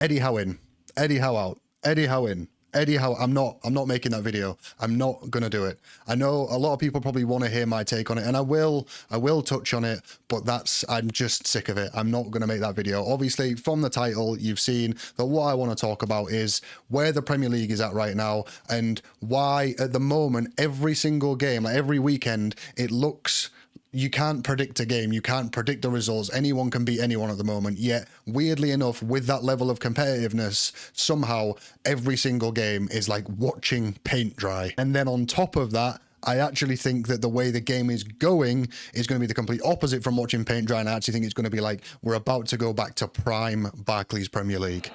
Eddie Howe in, Eddie Howe out, Eddie Howe in, Eddie Howe. I'm not making that video. I'm not gonna do it. I know a lot of people probably want to hear my take on it, and I will touch on it, but I'm just sick of it. I'm not gonna make that video. Obviously, from the title, you've seen that what I want to talk about is where the Premier League is at right now, and why at the moment, every single game, like every weekend, it looks, you can't predict a game, you can't predict the results, anyone can beat anyone at the moment, yet weirdly enough, with that level of competitiveness, somehow every single game is like watching paint dry. And then on top of that, I actually think that the way the game is going is going to be the complete opposite from watching paint dry, and I actually think it's going to be like we're about to go back to prime Barclays Premier League.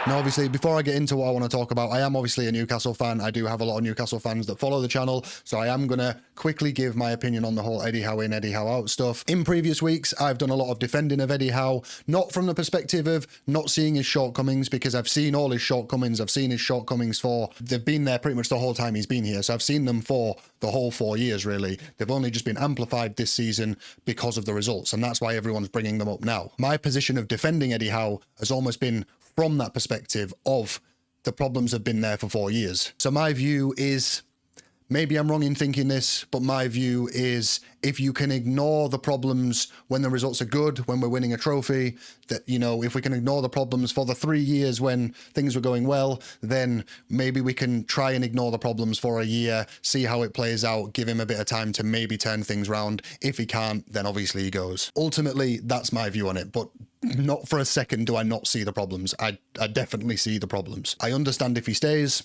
Now, obviously, before I get into what I want to talk about, I am obviously a Newcastle fan. I do have a lot of Newcastle fans that follow the channel, so I am going to quickly give my opinion on the whole Eddie Howe in, Eddie Howe out stuff. In previous weeks, I've done a lot of defending of Eddie Howe, not from the perspective of not seeing his shortcomings, because I've seen all his shortcomings. I've seen his shortcomings they've been there pretty much the whole time he's been here, so I've seen them for the whole 4 years, really. They've only just been amplified this season because of the results, and that's why everyone's bringing them up now. My position of defending Eddie Howe has almost been from that perspective of the problems have been there for 4 years. So my view is, maybe I'm wrong in thinking this, but my view is if you can ignore the problems when the results are good, when we're winning a trophy, that, you know, if we can ignore the problems for the 3 years when things were going well, then maybe we can try and ignore the problems for a year, see how it plays out, give him a bit of time to maybe turn things around. If he can't, then obviously he goes. Ultimately, that's my view on it, but not for a second do I not see the problems. I definitely see the problems. I understand if he stays.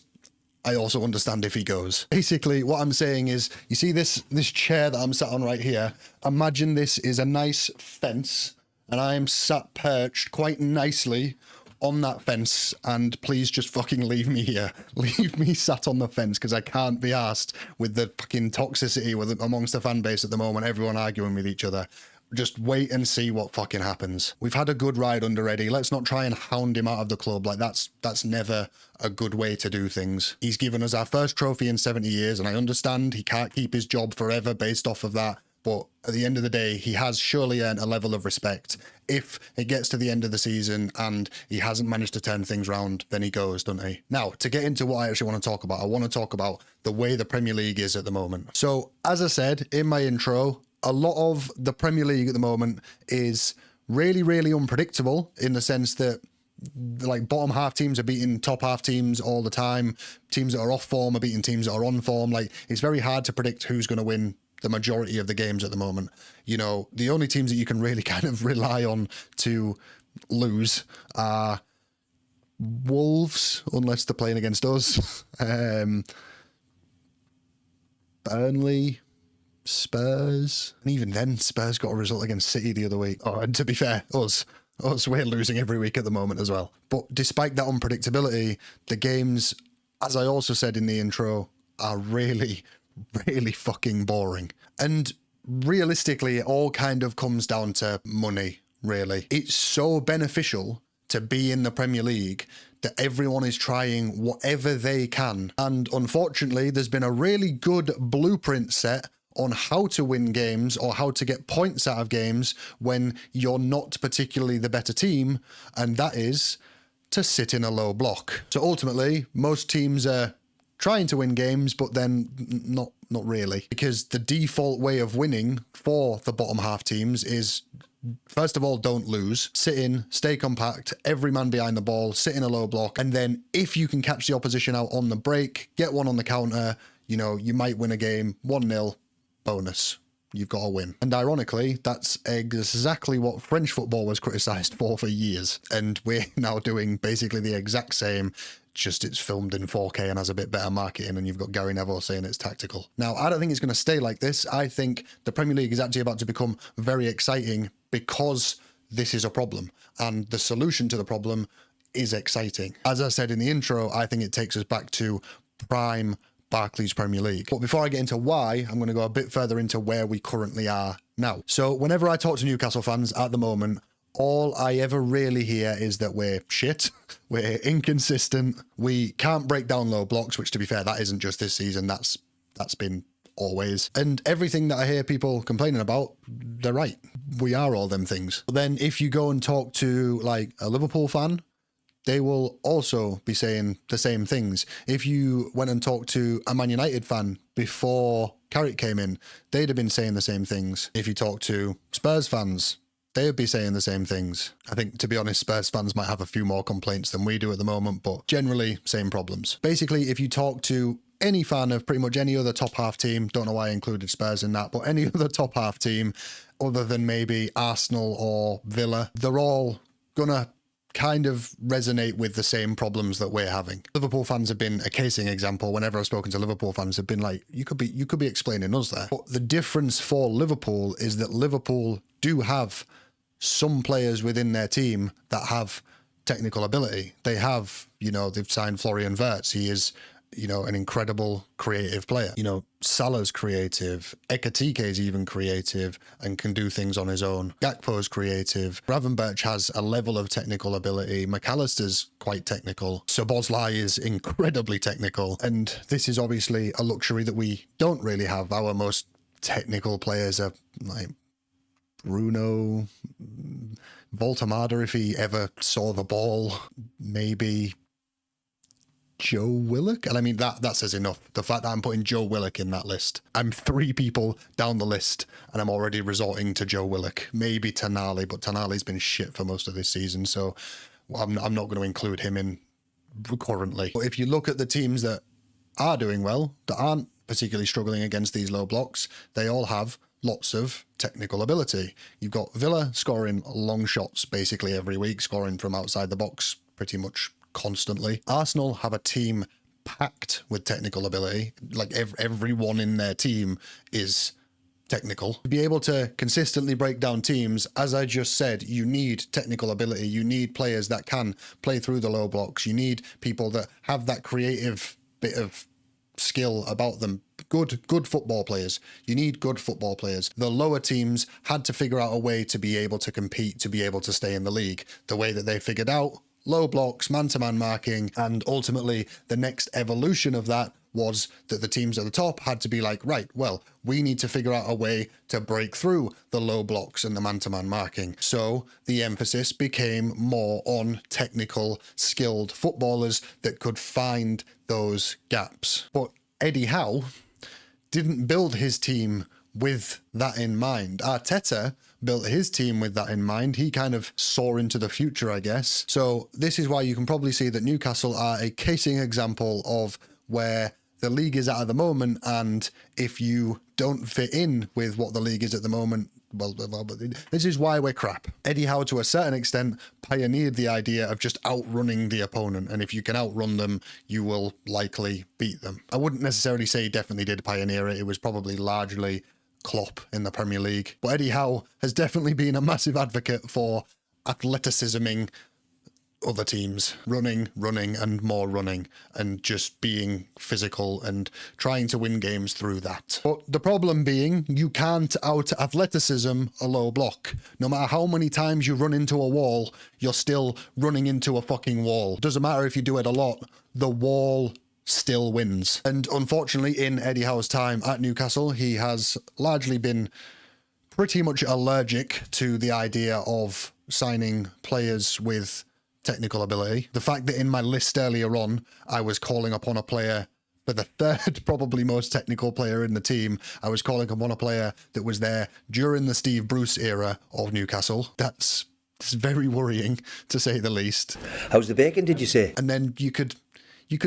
I also understand if he goes. Basically, what I'm saying is, you see this chair that I'm sat on right here? Imagine this is a nice fence, and I am sat perched quite nicely on that fence, and please just fucking leave me here. Leave me sat on the fence, because I can't be arsed with the fucking toxicity amongst the fan base at the moment, everyone arguing with each other. Just wait and see what fucking happens. We've had a good ride under Eddie. Let's not try and hound him out of the club. Like, that's never a good way to do things. He's given us our first trophy in 70 years, and I understand he can't keep his job forever based off of that. But at the end of the day, he has surely earned a level of respect. If it gets to the end of the season and he hasn't managed to turn things around, then he goes, doesn't he? Now, to get into what I actually want to talk about, I want to talk about the way the Premier League is at the moment. So, as I said in my intro, a lot of the Premier League at the moment is really, really unpredictable, in the sense that, like, bottom half teams are beating top half teams all the time. Teams that are off form are beating teams that are on form. Like, it's very hard to predict who's going to win the majority of the games at the moment. You know, the only teams that you can really kind of rely on to lose are Wolves, unless they're playing against us. Burnley, Spurs, and even then Spurs got a result against City the other week. Oh, and to be fair, us, we're losing every week at the moment as well. But despite that unpredictability, the games, as I also said in the intro, are really, really fucking boring. And realistically, it all kind of comes down to money, really. It's so beneficial to be in the Premier League that everyone is trying whatever they can. And unfortunately, there's been a really good blueprint set on how to win games or how to get points out of games when you're not particularly the better team, and that is to sit in a low block. So ultimately, most teams are trying to win games, but then not really, because the default way of winning for the bottom half teams is, first of all, don't lose, sit in, stay compact, every man behind the ball, sit in a low block, and then if you can catch the opposition out on the break, get one on the counter, you know, you might win a game 1-0, bonus, you've got to win. And ironically, that's exactly what French football was criticised for years, and we're now doing basically the exact same, just it's filmed in 4K and has a bit better marketing, and you've got Gary Neville saying it's tactical. Now, I don't think it's going to stay like this. I think the Premier League is actually about to become very exciting because this is a problem, and the solution to the problem is exciting. As I said in the intro, I think it takes us back to prime Barclays Premier League. But before I get into why, I'm going to go a bit further into where we currently are now. So whenever I talk to Newcastle fans at the moment, all I ever really hear is that we're shit, we're inconsistent, we can't break down low blocks, which, to be fair, that isn't just this season, that's been always. And everything that I hear people complaining about, they're right. We are all them things. But then if you go and talk to like a Liverpool fan, they will also be saying the same things. If you went and talked to a Man United fan before Carrick came in, they'd have been saying the same things. If you talk to Spurs fans, they would be saying the same things. I think, to be honest, Spurs fans might have a few more complaints than we do at the moment, but generally, same problems. Basically, if you talk to any fan of pretty much any other top half team, don't know why I included Spurs in that, but any other top half team, other than maybe Arsenal or Villa, they're all gonna kind of resonate with the same problems that we're having. Liverpool fans have been a casing example. Whenever I've spoken to Liverpool fans, have been like, you could be explaining us there. But the difference for Liverpool is that Liverpool do have some players within their team that have technical ability. They have, they've signed Florian Wirtz. He is, an incredible creative player. Salah's creative. Ekatike is even creative and can do things on his own. Gakpo's creative. Gravenberch has a level of technical ability. McAllister's quite technical. Szoboszlai is incredibly technical. And this is obviously a luxury that we don't really have. Our most technical players are like Bruno, Voltamada, if he ever saw the ball, maybe Joe Willock. And I mean, that says enough. The fact that I'm putting Joe Willock in that list. I'm 3 people down the list and I'm already resorting to Joe Willock. Maybe Tonali, but Tonali's been shit for most of this season, so I'm not going to include him in currently. But if you look at the teams that are doing well, that aren't particularly struggling against these low blocks, they all have lots of technical ability. You've got Villa scoring long shots basically every week, scoring from outside the box pretty much constantly. Arsenal have a team packed with technical ability. Like everyone in their team is technical. To be able to consistently break down teams, as I just said, you need technical ability. You need players that can play through the low blocks. You need people that have that creative bit of skill about them. Good football players. You need good football players. The lower teams had to figure out a way to be able to compete, to be able to stay in the league. The way that they figured out, low blocks, man-to-man marking, and ultimately the next evolution of that was that the teams at the top had to be like, right, well, we need to figure out a way to break through the low blocks and the man-to-man marking. So the emphasis became more on technical, skilled footballers that could find those gaps. But Eddie Howe didn't build his team with that in mind. Arteta built his team with that in mind. He kind of saw into the future, I guess. So this is why you can probably see that Newcastle are a casing example of where the league is at the moment, and if you don't fit in with what the league is at the moment, well, this is why we're crap. Eddie Howe, to a certain extent, pioneered the idea of just outrunning the opponent, and if you can outrun them, you will likely beat them. I wouldn't necessarily say he definitely did pioneer it. It was probably largely Klopp in the Premier League. But Eddie Howe has definitely been a massive advocate for athleticisming other teams, running, and more running, and just being physical and trying to win games through that. But the problem being, you can't out-athleticism a low block. No matter how many times you run into a wall, you're still running into a fucking wall. Doesn't matter if you do it a lot, the wall still wins. And unfortunately, in Eddie Howe's time at Newcastle, he has largely been pretty much allergic to the idea of signing players with technical ability. The fact that in my list earlier on, I was calling upon a player for the third probably most technical player in the team. I was calling upon a player that was there during the Steve Bruce era of Newcastle. That's very worrying, to say the least. How's the bacon, did you say? And then you could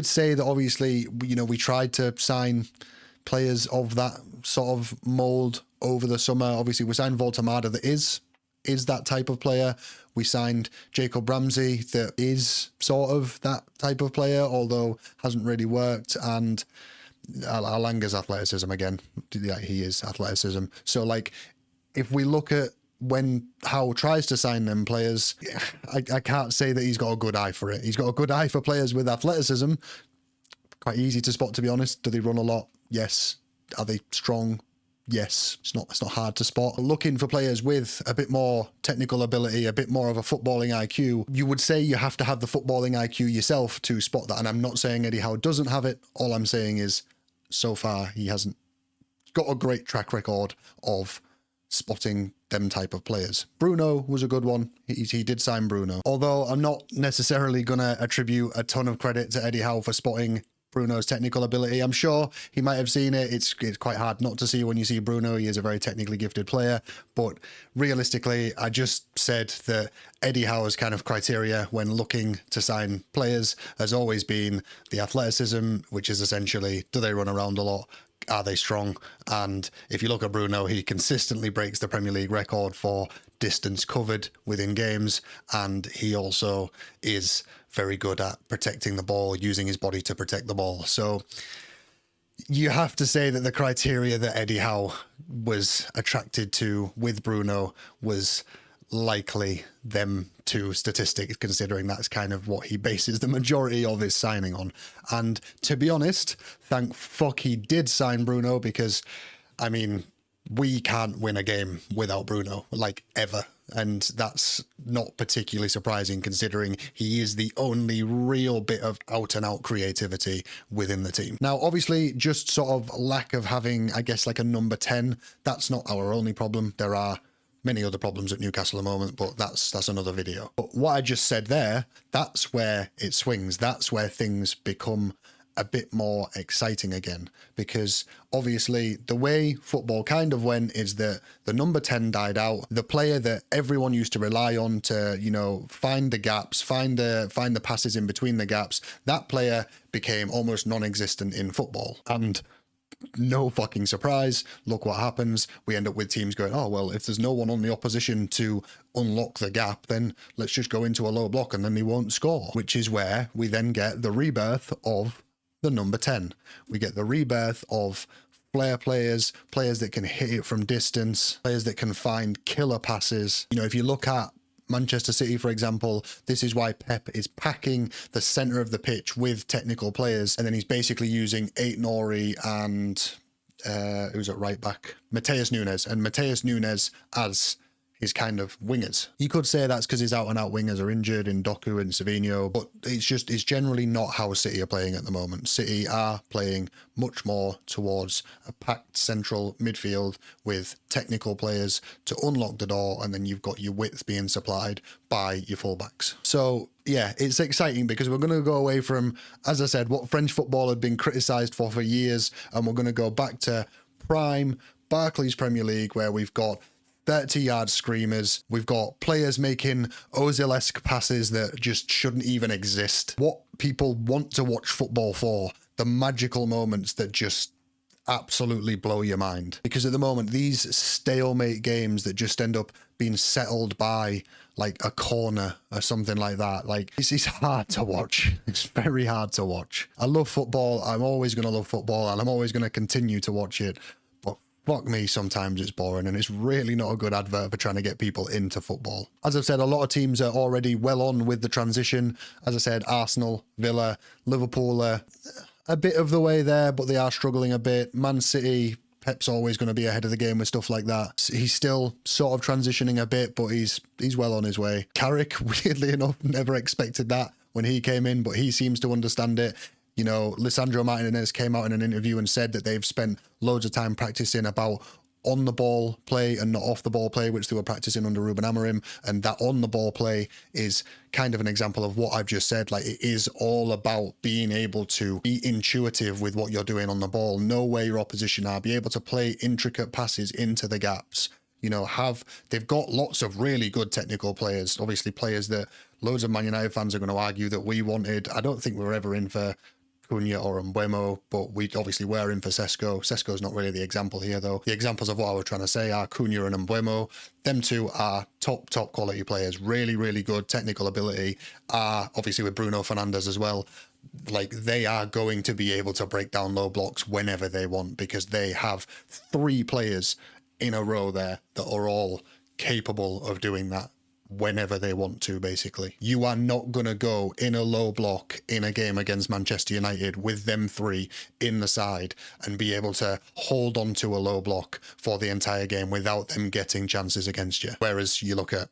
say that obviously, we tried to sign players of that sort of mould over the summer. Obviously, we signed Voltamada that is that type of player. We signed Jacob Ramsey that is sort of that type of player, although hasn't really worked. And Alanga's athleticism again. Yeah, he is athleticism. So like, if we look at when Howe tries to sign them players, I can't say that he's got a good eye for it. He's got a good eye for players with athleticism. Quite easy to spot, to be honest. Do they run a lot? Yes. Are they strong? Yes. It's not hard to spot. Looking for players with a bit more technical ability, a bit more of a footballing IQ, you would say you have to have the footballing IQ yourself to spot that. And I'm not saying Eddie Howe doesn't have it. All I'm saying is, so far, he hasn't got a great track record of spotting them type of players. Bruno was a good one. He did sign Bruno. Although I'm not necessarily going to attribute a ton of credit to Eddie Howe for spotting Bruno's technical ability. I'm sure he might have seen it. It's quite hard not to see when you see Bruno. He is a very technically gifted player. But realistically, I just said that Eddie Howe's kind of criteria when looking to sign players has always been the athleticism, which is essentially, do they run around a lot? Are they strong? And if you look at Bruno, he consistently breaks the Premier League record for distance covered within games, and he also is very good at protecting the ball, using his body to protect the ball. So you have to say that the criteria that Eddie Howe was attracted to with Bruno was likely them two statistics, considering that's kind of what he bases the majority of his signing on. And to be honest, thank fuck he did sign Bruno, because I mean, we can't win a game without Bruno, like, ever. And that's not particularly surprising, considering he is the only real bit of out and out creativity within the team. Now, obviously, just sort of lack of having, I guess, like a number 10, that's not our only problem. There are many other problems at Newcastle at the moment, but that's another video. But what I just said there, that's where it swings. That's where things become a bit more exciting again, because obviously the way football kind of went is that the number 10 died out. The player that everyone used to rely on to, you know, find the gaps, find the passes in between the gaps, that player became almost non-existent in football. And no fucking surprise, look what happens. We end up with teams going, oh, well, if there's no one on the opposition to unlock the gap, then let's just go into a low block and then they won't score. Which is where we then get the rebirth of the number 10. We get the rebirth of flair players, players that can hit it from distance, players that can find killer passes. You know, if you look at Manchester City, for example, this is why Pep is packing the centre of the pitch with technical players, and then he's basically using Aït-Nouri and who's at right back? Mateus Nunes as his kind of wingers. You could say that's because his out-and-out wingers are injured in Doku and Savinho, but it's generally not how City are playing at the moment. City are playing much more towards a packed central midfield with technical players to unlock the door, and then you've got your width being supplied by your fullbacks. So yeah, it's exciting because we're going to go away from, as I said, what French football had been criticised for years, and we're going to go back to prime Barclays Premier League, where we've got 30-yard screamers. We've got players making Ozil-esque passes that just shouldn't even exist. What people want to watch football for, the magical moments that just absolutely blow your mind. Because at the moment, these stalemate games that just end up being settled by like a corner or something like that, like, it's hard to watch. It's very hard to watch. I love football. I'm always going to love football, and I'm always going to continue to watch it. Fuck me, sometimes it's boring, and it's really not a good advert for trying to get people into football. As I've said, a lot of teams are already well on with the transition. As I said, Arsenal, Villa, Liverpool are a bit of the way there, but they are struggling a bit. Man City, Pep's always going to be ahead of the game with stuff like that. He's still sort of transitioning a bit, but he's well on his way. Carrick, weirdly enough, never expected that when he came in, but he seems to understand it. You know, Lisandro Martinez came out in an interview and said that they've spent loads of time practicing about on-the-ball play and not off-the-ball play, which they were practicing under Ruben Amorim, and that on-the-ball play is kind of an example of what I've just said. Like, it is all about being able to be intuitive with what you're doing on the ball, know where your opposition are, be able to play intricate passes into the gaps. You know, they've got lots of really good technical players, obviously players that loads of Man United fans are going to argue that we wanted. I don't think we were ever in for Cunha or Mbeumo, but we obviously were in for Sesko. Sesko's not really the example here, though. The examples of what I was trying to say are Cunha and Mbeumo. Them two are top quality players, really, really good technical ability. Obviously with Bruno Fernandes as well. Like, they are going to be able to break down low blocks whenever they want, because they have 3 players in a row there that are all capable of doing that whenever they want to, basically. You are not going to go in a low block in a game against Manchester United with them 3 in the side and be able to hold on to a low block for the entire game without them getting chances against you. Whereas you look at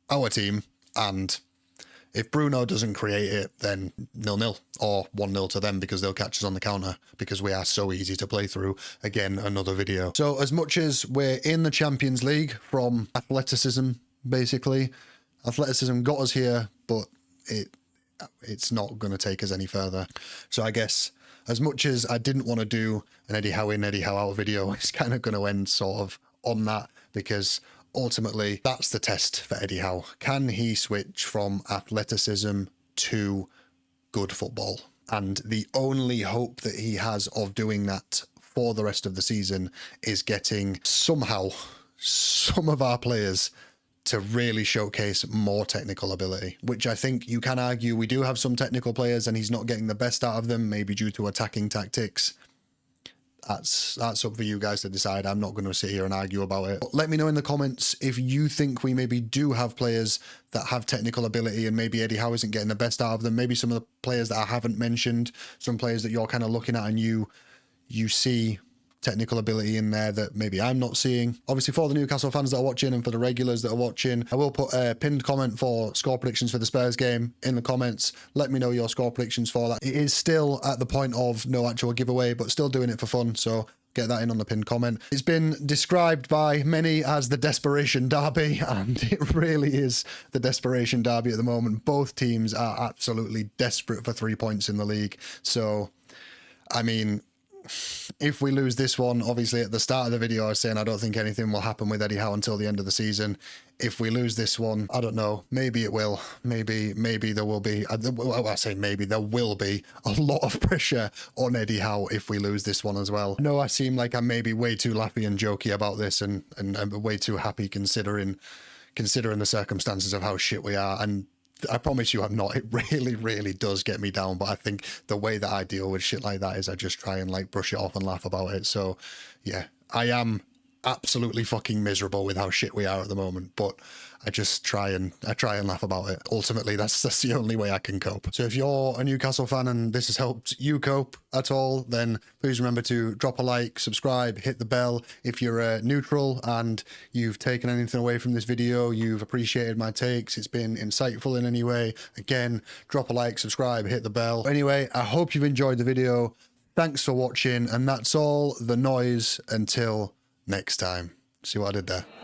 our team and If Bruno doesn't create it, then 0-0 or 1-0 to them because they'll catch us on the counter because we are so easy to play through. Again, another video. So as much as we're in the Champions League from athleticism, basically, athleticism got us here, but it's not going to take us any further. So I guess as much as I didn't want to do an Eddie Howe in, Eddie Howe out video, it's kind of going to end sort of on that, because ultimately that's the test for Eddie Howe. Can he switch from athleticism to good football? And the only hope that he has of doing that for the rest of the season is getting somehow some of our players to really showcase more technical ability, which I think you can argue we do have some technical players and he's not getting the best out of them, maybe due to attacking tactics. That's up for you guys to decide. I'm not going to sit here and argue about it. But let me know in the comments if you think we maybe do have players that have technical ability and maybe Eddie Howe isn't getting the best out of them. Maybe some of the players that I haven't mentioned, some players that you're kind of looking at and you see technical ability in there that maybe I'm not seeing. Obviously, for the Newcastle fans that are watching and for the regulars that are watching, I will put a pinned comment for score predictions for the Spurs game in the comments. Let me know your score predictions for that. It is still at the point of no actual giveaway, but still doing it for fun, so get that in on the pinned comment. It's been described by many as the desperation derby, and it really is the desperation derby at the moment. Both teams are absolutely desperate for 3 points in the league. So, I mean, if we lose this one, obviously at the start of the video I was saying I don't think anything will happen with Eddie Howe until the end of the season. If we lose this one, I don't know, maybe it will. Maybe there will be, I say maybe, there will be a lot of pressure on Eddie Howe if we lose this one as well. I know I seem like I'm maybe way too laughy and jokey about this and I'm way too happy considering the circumstances of how shit we are, and I promise you I'm not. It really, really does get me down, but I think the way that I deal with shit like that is I just try and like brush it off and laugh about it. So yeah, I am absolutely fucking miserable with how shit we are at the moment, but I try and laugh about it. Ultimately, that's the only way I can cope. So if you're a Newcastle fan and this has helped you cope at all, then please remember to drop a like, subscribe, hit the bell. If you're neutral and you've taken anything away from this video, you've appreciated my takes, it's been insightful in any way, again, drop a like, subscribe, hit the bell. Anyway, I hope you've enjoyed the video. Thanks for watching, and that's all the noise until next time. See what I did there?